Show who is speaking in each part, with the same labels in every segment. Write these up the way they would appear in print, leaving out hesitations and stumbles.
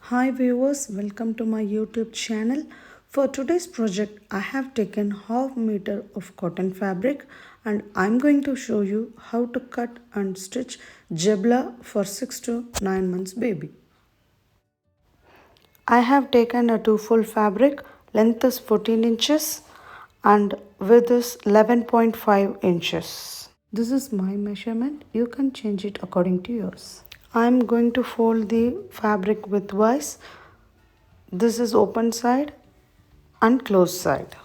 Speaker 1: Hi viewers, welcome to my YouTube channel. For today's project, I have taken half meter of cotton fabric and I'm going to show you how to cut and stitch Jhabla for 6 to 9 months baby. I have taken a 2 full fabric, length is 14 inches and width is 11.5 inches. This is my measurement, you can change it according to yours. I am going to fold the fabric widthwise. This is open side and closed side.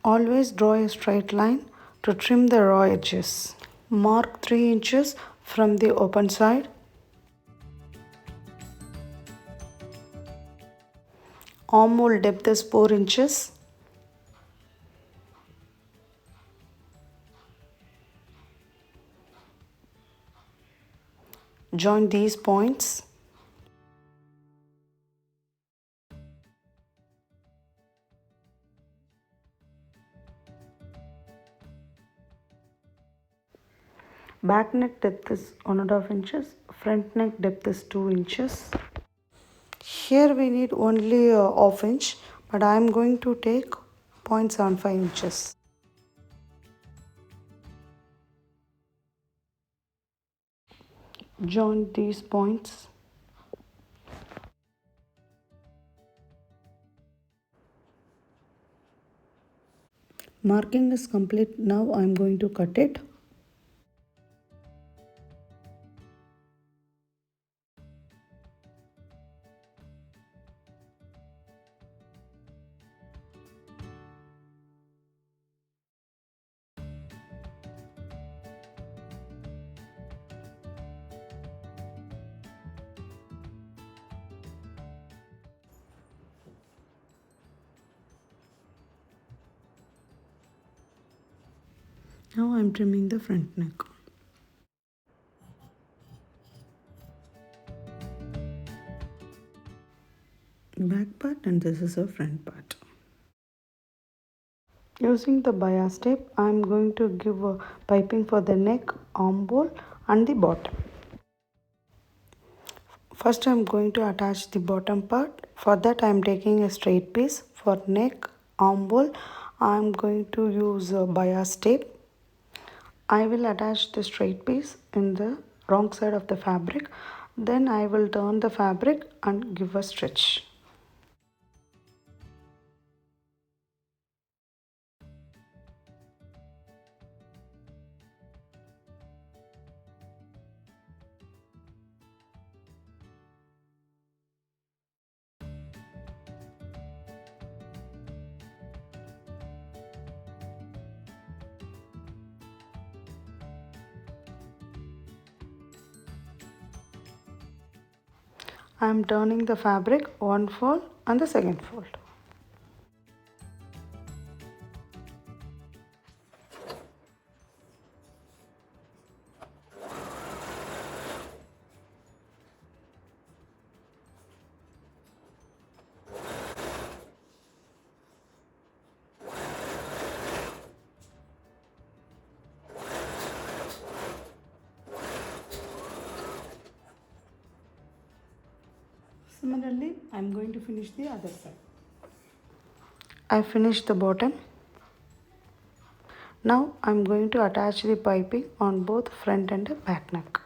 Speaker 1: Always draw a straight line to trim the raw edges. Mark 3 inches from the open side. Armhole depth is 4 inches. Join these points. Back neck depth is 1.5 inches. Front neck depth is 2 inches. Here we need only a half inch, but I am going to take 0.75 inches. Join these points. Marking is complete. Now I am going to cut it. Now I am trimming the front neck. Back part, and this is our front part. Using the bias tape, I am going to give a piping for the neck, armhole and the bottom. First I am going to attach the bottom part. For that I am taking a straight piece. For neck, armhole, I am going to use a bias tape. I will attach the straight piece in the wrong side of the fabric. Then I will turn the fabric and give a stitch. I am turning the fabric one fold and the second fold. Similarly, I am going to finish the other side. I finished the bottom. Now I am going to attach the piping on both front and back neck.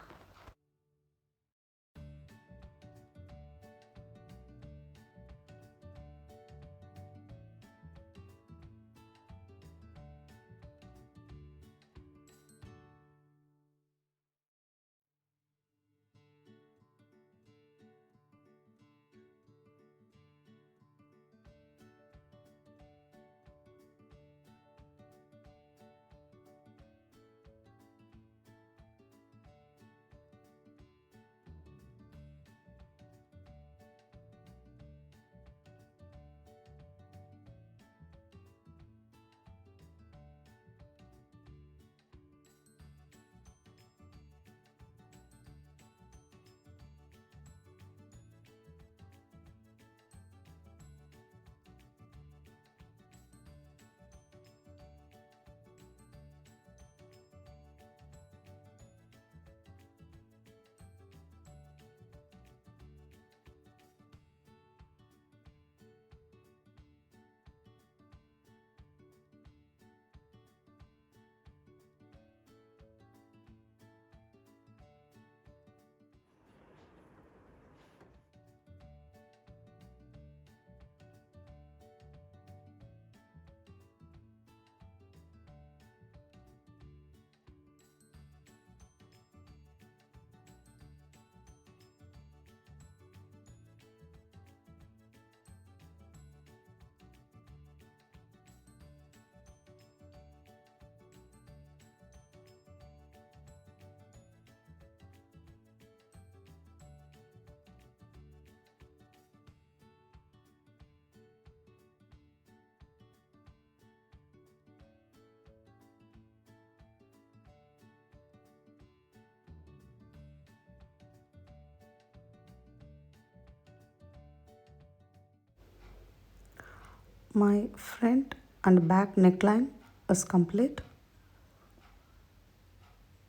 Speaker 1: My front and back neckline is complete.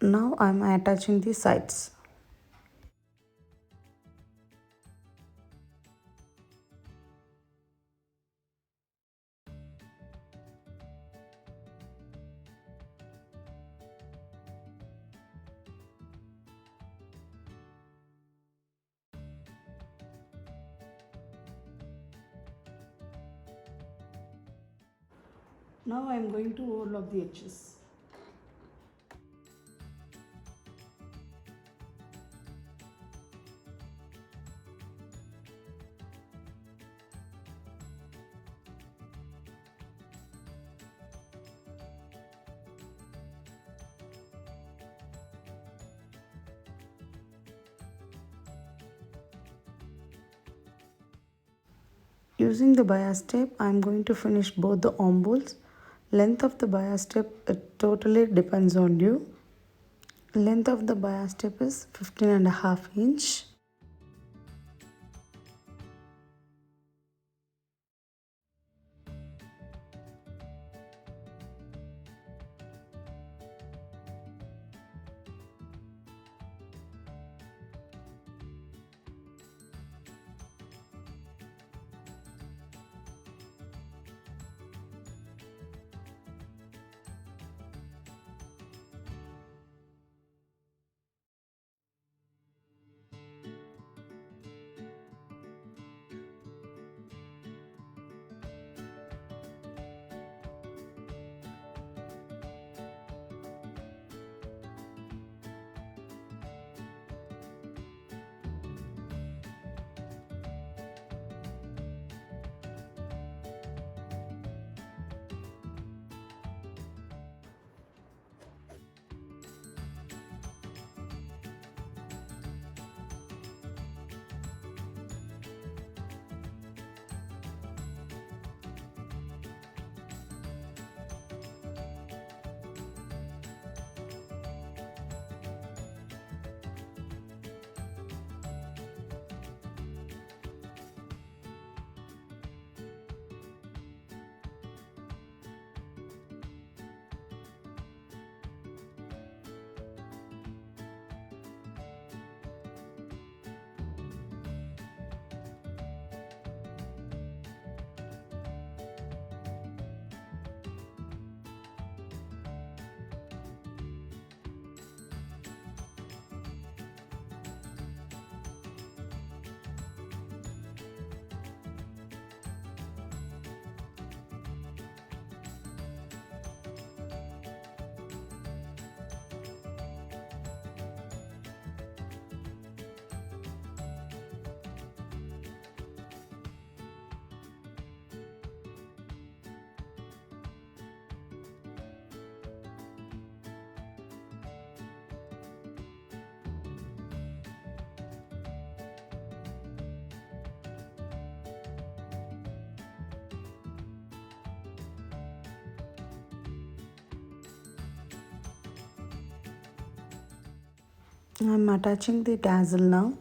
Speaker 1: Now I am attaching the sides. Now I am going to overlock the edges. Using the bias tape, I am going to finish both the arm holes. Length of the bias tape, it totally depends on you. Length of the bias tape is 15.5 inch. I am attaching the tassel now.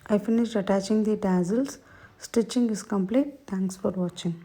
Speaker 1: I finished attaching the tassels. Stitching is complete. Thanks for watching.